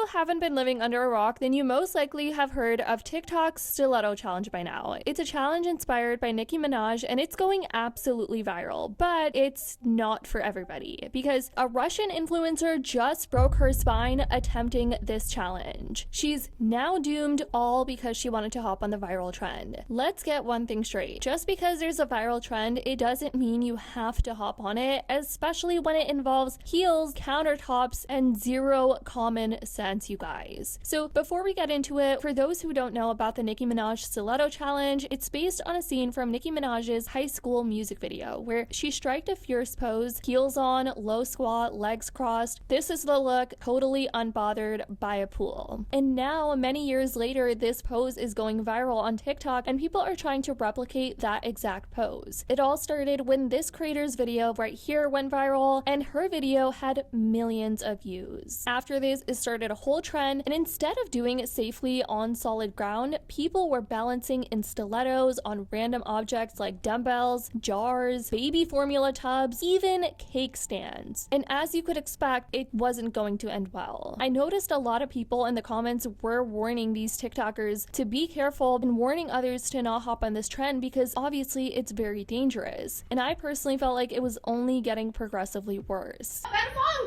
haven't been living under a rock, then you most likely have heard of TikTok's Stiletto Challenge by now. It's a challenge inspired by Nicki Minaj, and it's going absolutely viral, but it's not for everybody because a Russian influencer just broke her spine attempting this challenge. She's now doomed, all because she wanted to hop on the viral trend. Let's get one thing straight. Just because there's a viral trend, it doesn't mean you have to hop on it, especially when it involves heels, countertops, and zero common sense, you guys. So before we get into it, for those who don't know about the Nicki Minaj Stiletto Challenge, it's based on a scene from Nicki Minaj's high school music video where she striked a fierce pose, heels on, low squat, legs crossed. This is the look, totally unbothered by a pool. And now, many years later, this pose is going viral on TikTok and people are trying to replicate that exact pose. It all started when this creator's video right here went viral and her video had millions of views. After this, it started a whole trend, and instead of doing it safely on solid ground, people were balancing in stilettos on random objects like dumbbells, jars, baby formula tubs, even cake stands. And as you could expect, it wasn't going to end well. I noticed a lot of people in the comments were warning these TikTokers to be careful and warning others to not hop on this trend because obviously it's very dangerous. And I personally felt like it was only getting progressively worse.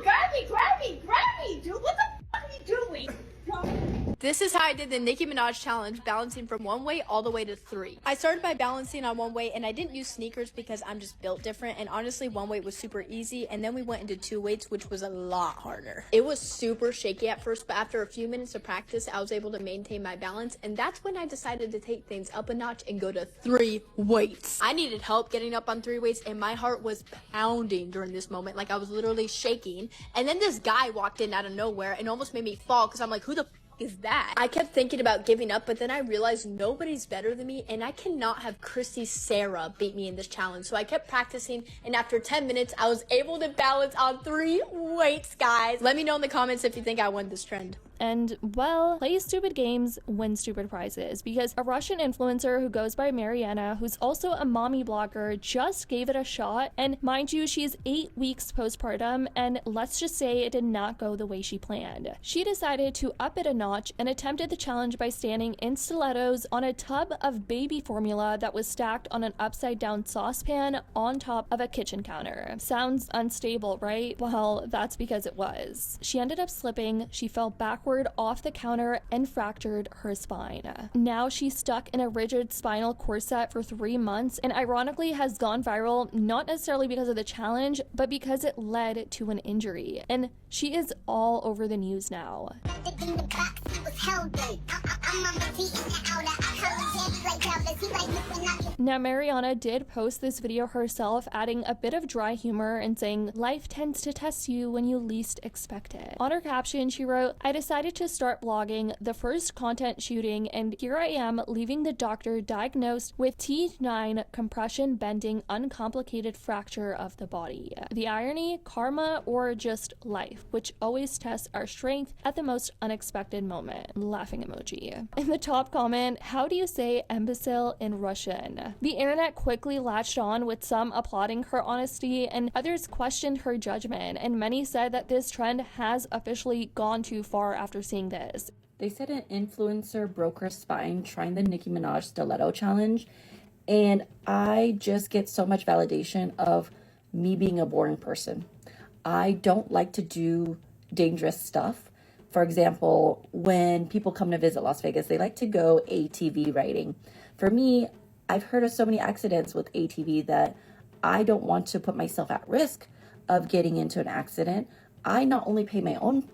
Grab me, dude. What the fuck are you doing? This is how I did the Nicki Minaj challenge, balancing from one weight all the way to 3. I started by balancing on one weight, and I didn't use sneakers because I'm just built different, and honestly, one weight was super easy, and then we went into 2 weights, which was a lot harder. It was super shaky at first, but after a few minutes of practice, I was able to maintain my balance, and that's when I decided to take things up a notch and go to 3 weights. I needed help getting up on 3 weights, and my heart was pounding during this moment, like I was literally shaking, and then this guy walked in out of nowhere and almost made me fall, because I'm like, who the is that? I kept thinking about giving up, but then I realized nobody's better than me, and I cannot have Christy Sarah beat me in this challenge. So I kept practicing, and after 10 minutes, I was able to balance on 3 weights, guys. Let me know in the comments if you think I won this trend. And, well, play stupid games, win stupid prizes, because a Russian influencer who goes by Mariana, who's also a mommy blogger, just gave it a shot, and mind you, she's 8 weeks postpartum, and let's just say it did not go the way she planned. She decided to up it a notch and attempted the challenge by standing in stilettos on a tub of baby formula that was stacked on an upside down saucepan on top of a kitchen counter. Sounds unstable, right? Well, that's because it was. She ended up slipping, she fell backward off the counter and fractured her spine. Now she's stuck in a rigid spinal corset for 3 months and ironically has gone viral not necessarily because of the challenge, but because it led to an injury. And she is all over the news now. Now, Mariana did post this video herself, adding a bit of dry humor and saying, "Life tends to test you when you least expect it." On her caption, she wrote, "I decided to start blogging, the first content shooting, and here I am leaving the doctor diagnosed with T9 compression bending uncomplicated fracture of the body. The irony, karma, or just life, which always tests our strength at the most unexpected moment." Laughing emoji. In the top comment, "How do you say imbecile in Russian?" The internet quickly latched on, with some applauding her honesty and others questioned her judgment, and many said that this trend has officially gone too far after seeing this. They said an influencer broke her spine trying the Nicki Minaj Stiletto Challenge, and I just get so much validation of me being a boring person. I don't like to do dangerous stuff. For example, when people come to visit Las Vegas, they like to go ATV riding. For me, I've heard of so many accidents with ATV that I don't want to put myself at risk of getting into an accident. I not only pay my own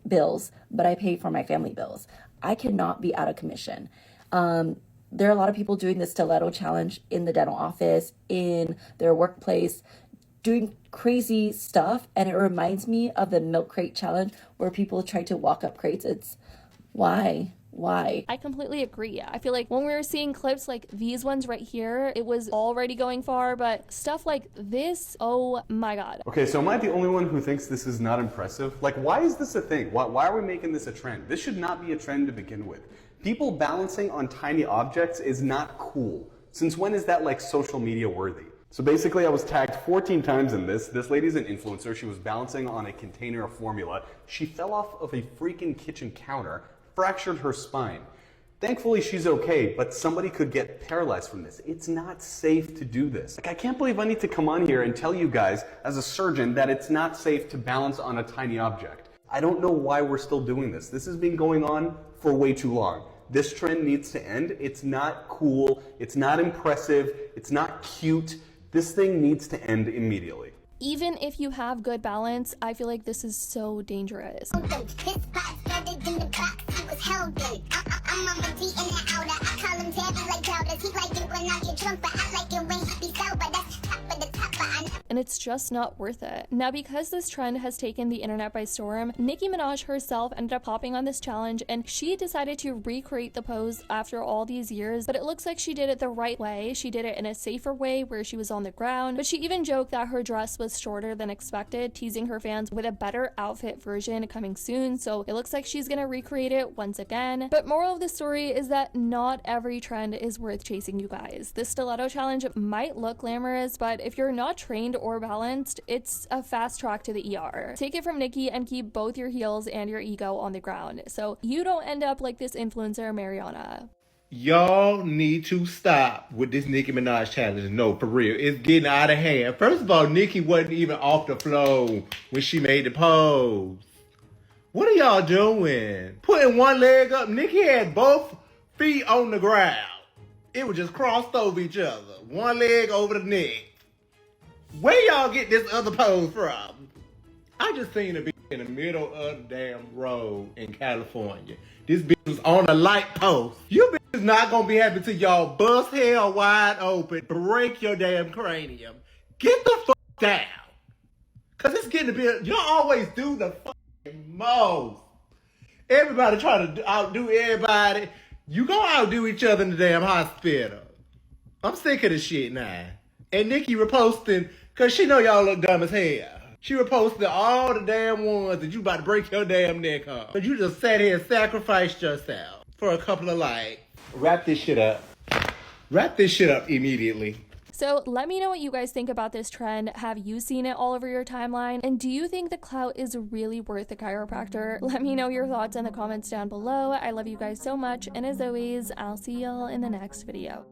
bills, but I pay for my family bills. I cannot be out of commission. There are a lot of people doing the stiletto challenge in the dental office, in their workplace, doing crazy stuff, and it reminds me of the milk crate challenge where people try to walk up crates. It's why? I completely agree. I feel like when we were seeing clips like these ones right here, it was already going far, but stuff like this, oh my god. Okay, so am I the only one who thinks this is not impressive? Like, why is this a thing? Why are we making this a trend? This should not be a trend to begin with. People balancing on tiny objects is not cool. Since when is that like social media worthy? So basically I was tagged 14 times in this. This lady's an influencer. She was balancing on a container of formula. She fell off of a freaking kitchen counter, fractured her spine. Thankfully she's okay, but somebody could get paralyzed from this. It's not safe to do this. Like, I can't believe I need to come on here and tell you guys as a surgeon that it's not safe to balance on a tiny object. I don't know why we're still doing this. This has been going on for way too long. This trend needs to end. It's not cool. It's not impressive. It's not cute. This thing needs to end immediately. Even if you have good balance, I feel like this is so dangerous. And it's just not worth it. Now, because this trend has taken the internet by storm, Nicki Minaj herself ended up hopping on this challenge, and she decided to recreate the pose after all these years, but it looks like she did it the right way. She did it in a safer way where she was on the ground, but she even joked that her dress was shorter than expected, teasing her fans with a better outfit version coming soon, so it looks like she's gonna recreate it once again. But moral of the story is that not every trend is worth chasing, you guys. This stiletto challenge might look glamorous, but if you're not trained or balanced, it's a fast track to the ER. Take it from Nicki and keep both your heels and your ego on the ground so you don't end up like this influencer Mariana. Y'all need to stop with this Nicki Minaj challenge. No, for real. It's getting out of hand. First of all, Nicki wasn't even off the floor when she made the pose. What are y'all doing? Putting one leg up. Nicki had both feet on the ground. It was just crossed over each other. One leg over the neck. Where y'all get this other pose from? I just seen her be in the middle of the damn road in California. This bitch was on a light post. You bitches not gonna be happy till y'all bust hell wide open, break your damn cranium. Get the fuck down. Cause it's getting to be, y'all always do the fucking most. Everybody try to outdo everybody. You gonna outdo each other in the damn hospital. I'm sick of this shit now. And Nicki reposting, cause she know y'all look dumb as hell. She reposted all the damn ones that you about to break your damn neck on. But you just sat here and sacrificed yourself for a couple of likes. Wrap this shit up. Wrap this shit up immediately. So let me know what you guys think about this trend. Have you seen it all over your timeline? And do you think the clout is really worth a chiropractor? Let me know your thoughts in the comments down below. I love you guys so much. And as always, I'll see y'all in the next video.